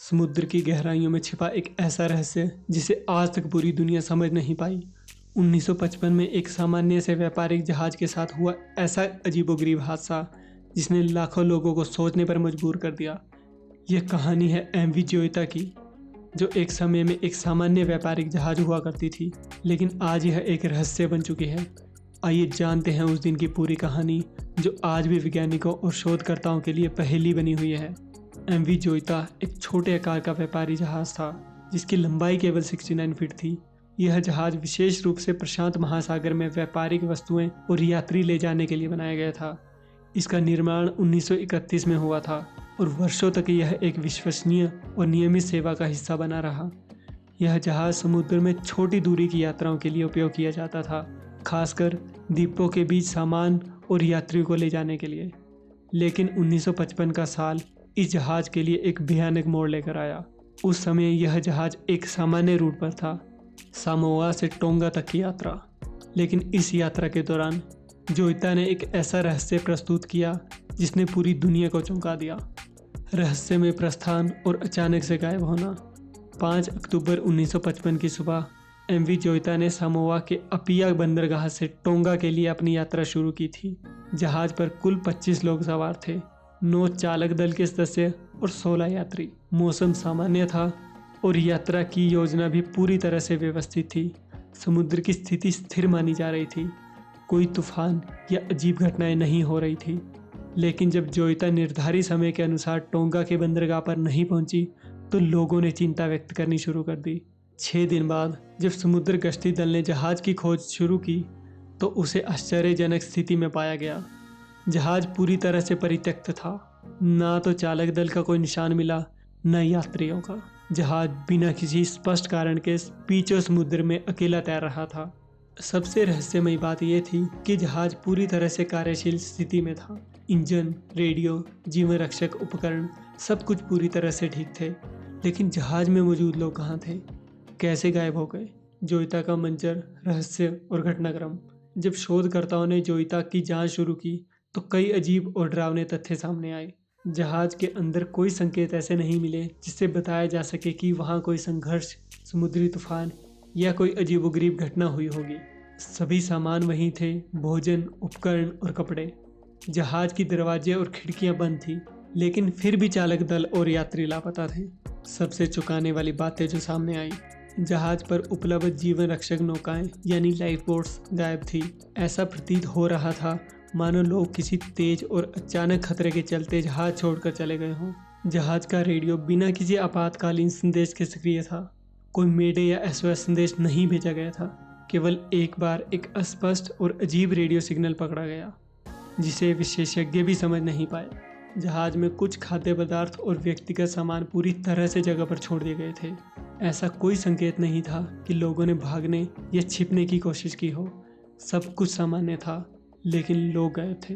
समुद्र की गहराइयों में छिपा एक ऐसा रहस्य जिसे आज तक पूरी दुनिया समझ नहीं पाई। 1955 में एक सामान्य से व्यापारिक जहाज के साथ हुआ ऐसा अजीबोगरीब हादसा जिसने लाखों लोगों को सोचने पर मजबूर कर दिया। यह कहानी है एमवी जोइता की, जो एक समय में एक सामान्य व्यापारिक जहाज हुआ करती थी, लेकिन आज यह एक रहस्य बन चुकी है। आइए जानते हैं उस दिन की पूरी कहानी, जो आज भी वैज्ञानिकों और शोधकर्ताओं के लिए पहेली बनी हुई है। एमवी जोइता एक छोटे आकार का व्यापारी जहाज था, जिसकी लंबाई केवल 69 फीट थी। यह जहाज विशेष रूप से प्रशांत महासागर में व्यापारिक वस्तुएं और यात्री ले जाने के लिए बनाया गया था। इसका निर्माण 1931 में हुआ था और वर्षों तक यह एक विश्वसनीय और नियमित सेवा का हिस्सा बना रहा। यह जहाज समुद्र में छोटी दूरी की यात्राओं के लिए उपयोग किया जाता था, खासकर द्वीपों के बीच सामान और यात्रियों को ले जाने के लिए। लेकिन 1955 का साल इस जहाज के लिए एक भयानक मोड़ लेकर आया। उस समय यह जहाज एक सामान्य रूट पर था, सामोआ से टोंगा तक की यात्रा। लेकिन इस यात्रा के दौरान जोइता ने एक ऐसा रहस्य प्रस्तुत किया जिसने पूरी दुनिया को चौंका दिया। रहस्यमय प्रस्थान और अचानक से गायब होना। 5 अक्टूबर 1955 की सुबह एमवी जोइता ने सामोआ के अपिया बंदरगाह से टोंगा के लिए अपनी यात्रा शुरू की थी। जहाज पर कुल 25 लोग सवार थे, 9 चालक दल के सदस्य और 16 यात्री। मौसम सामान्य था और यात्रा की योजना भी पूरी तरह से व्यवस्थित थी। समुद्र की स्थिति स्थिर मानी जा रही थी, कोई तूफान या अजीब घटनाएं नहीं हो रही थी। लेकिन जब जोइता निर्धारित समय के अनुसार टोंगा के बंदरगाह पर नहीं पहुंची, तो लोगों ने चिंता व्यक्त करनी शुरू कर दी। 6 दिन बाद जब समुद्र गश्ती दल ने जहाज की खोज शुरू की, तो उसे आश्चर्यजनक स्थिति में पाया गया। जहाज पूरी तरह से परित्यक्त था। ना तो चालक दल का कोई निशान मिला, न यात्रियों का। जहाज बिना किसी स्पष्ट कारण के बीचों समुद्र में अकेला तैर रहा था। सबसे रहस्यमयी बात यह थी कि जहाज पूरी तरह से कार्यशील स्थिति में था। इंजन, रेडियो, जीवन रक्षक उपकरण सब कुछ पूरी तरह से ठीक थे। लेकिन जहाज में मौजूद लोग कहाँ थे, कैसे गायब हो गए? जोइता का मंजर, रहस्य और घटनाक्रम। जब शोधकर्ताओं ने जोइता की जांच शुरू की, तो कई अजीब और डरावने तथ्य सामने आए। जहाज के अंदर कोई संकेत ऐसे नहीं मिले जिससे बताया जा सके कि वहां कोई संघर्ष, समुद्री तूफान या कोई अजीबोगरीब घटना हुई होगी। सभी सामान वहीं थे, भोजन, उपकरण और कपड़े। जहाज की दरवाजे और खिड़कियां बंद थी, लेकिन फिर भी चालक दल और यात्री लापता थे। सबसे चौंकाने वाली बातें जो सामने आई, जहाज पर उपलब्ध जीवन रक्षक नौकाएं यानी लाइफ बोट्स गायब थी। ऐसा प्रतीत हो रहा था मानो लोग किसी तेज और अचानक खतरे के चलते जहाज छोड़कर चले गए हों। जहाज का रेडियो बिना किसी आपातकालीन संदेश के सक्रिय था। कोई मेडे या एसओएस संदेश नहीं भेजा गया था। केवल एक बार एक अस्पष्ट और अजीब रेडियो सिग्नल पकड़ा गया, जिसे विशेषज्ञ भी समझ नहीं पाए। जहाज में कुछ खाद्य पदार्थ और व्यक्तिगत सामान पूरी तरह से जगह पर छोड़ दिए गए थे। ऐसा कोई संकेत नहीं था कि लोगों ने भागने या छिपने की कोशिश की हो। सब कुछ सामान्य था, लेकिन लोग गायब थे।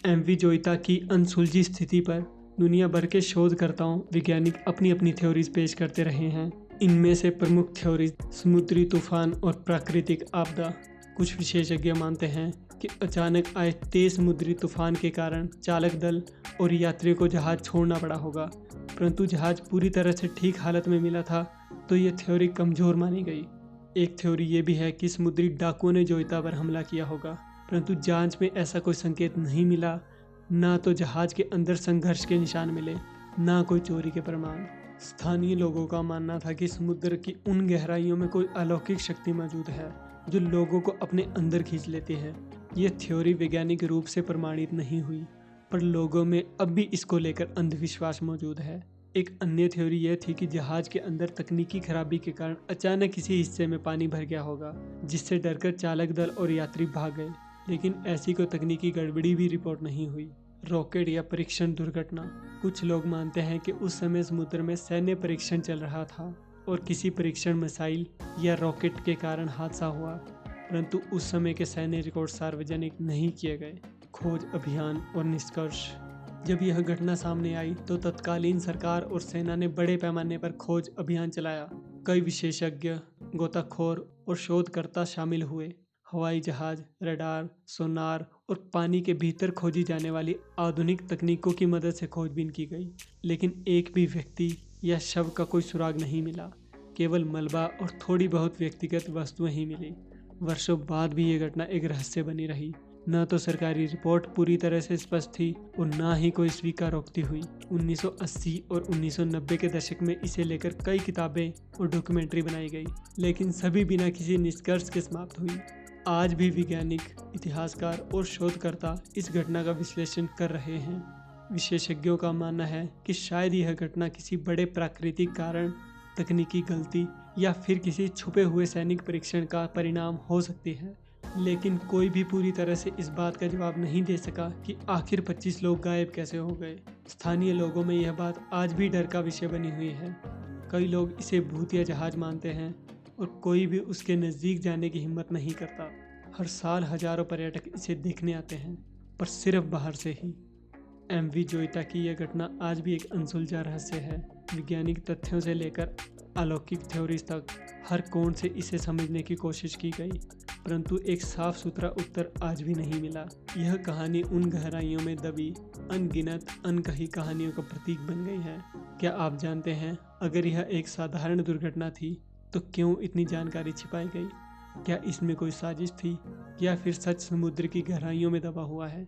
एमवी जोइता की अनसुलझी स्थिति पर दुनिया भर के शोधकर्ताओं, वैज्ञानिक अपनी अपनी थ्योरीज पेश करते रहे हैं। इनमें से प्रमुख थ्योरीज समुद्री तूफान और प्राकृतिक आपदा। कुछ विशेषज्ञ मानते हैं कि अचानक आए तेज समुद्री तूफान के कारण चालक दल और यात्रियों को जहाज छोड़ना पड़ा होगा, परंतु जहाज पूरी तरह से ठीक हालत में मिला था, तो यह थ्योरी कमजोर मानी गई। एक थ्योरी ये भी है कि समुद्री डाकुओं ने जोइता पर हमला किया होगा, परंतु जांच में ऐसा कोई संकेत नहीं मिला। ना तो जहाज के अंदर संघर्ष के निशान मिले, ना कोई चोरी के प्रमाण। स्थानीय लोगों का मानना था कि समुद्र की उन गहराइयों में कोई अलौकिक शक्ति मौजूद है, जो लोगों को अपने अंदर खींच लेती है। यह थ्योरी वैज्ञानिक रूप से प्रमाणित नहीं हुई, पर लोगों में अब भी इसको लेकर अंधविश्वास मौजूद है। एक अन्य थ्योरी यह थी कि जहाज के अंदर तकनीकी खराबी के कारण अचानक किसी हिस्से में पानी भर गया होगा, जिससे डरकर चालक दल और यात्री भाग गए। लेकिन ऐसी कोई तकनीकी गड़बड़ी भी रिपोर्ट नहीं हुई। रॉकेट या परीक्षण दुर्घटना। कुछ लोग मानते हैं कि उस समय समुद्र में सैन्य परीक्षण चल रहा था और किसी परीक्षण मिसाइल या रॉकेट के कारण हादसा हुआ, परंतु उस समय के सैन्य रिकॉर्ड सार्वजनिक नहीं किए गए। खोज अभियान और निष्कर्ष। जब यह घटना सामने आई, तो तत्कालीन सरकार और सेना ने बड़े पैमाने पर खोज अभियान चलाया। कई विशेषज्ञ, गोताखोर और शोधकर्ता शामिल हुए। हवाई जहाज, रडार, सोनार और पानी के भीतर खोजी जाने वाली आधुनिक तकनीकों की मदद से खोजबीन की गई। लेकिन एक भी व्यक्ति या शव का कोई सुराग नहीं मिला। केवल मलबा और थोड़ी बहुत व्यक्तिगत वस्तुएं ही मिली। वर्षों बाद भी ये घटना एक रहस्य बनी रही। न तो सरकारी रिपोर्ट पूरी तरह से स्पष्ट थी और न ही कोई स्वीकारोक्ति हुई। 1980 और 1990 के दशक में इसे लेकर कई किताबें और डॉक्यूमेंट्री बनाई गई, लेकिन सभी बिना किसी निष्कर्ष के समाप्त हुई। आज भी वैज्ञानिक, इतिहासकार और शोधकर्ता इस घटना का विश्लेषण कर रहे हैं। विशेषज्ञों का मानना है कि शायद यह घटना किसी बड़े प्राकृतिक कारण, तकनीकी गलती या फिर किसी छुपे हुए सैनिक परीक्षण का परिणाम हो सकती है, लेकिन कोई भी पूरी तरह से इस बात का जवाब नहीं दे सका कि आखिर 25 लोग गायब कैसे हो गए। स्थानीय लोगों में यह बात आज भी डर का विषय बनी हुई है। कई लोग इसे भूतिया जहाज मानते हैं और कोई भी उसके नज़दीक जाने की हिम्मत नहीं करता। हर साल हजारों पर्यटक इसे देखने आते हैं, पर सिर्फ बाहर से ही। MV जोइता की यह घटना आज भी एक अनसुलझा रहस्य है। वैज्ञानिक तथ्यों से लेकर अलौकिक थ्योरीज तक हर कोण से इसे समझने की कोशिश की गई, परंतु एक साफ सुथरा उत्तर आज भी नहीं मिला। यह कहानी उन गहराइयों में दबी अनगिनत अनकही कहानियों का प्रतीक बन गई है। क्या आप जानते हैं, अगर यह एक साधारण दुर्घटना थी तो क्यों इतनी जानकारी छिपाई गई? क्या इसमें कोई साजिश थी या फिर सच समुद्र की गहराइयों में दबा हुआ है?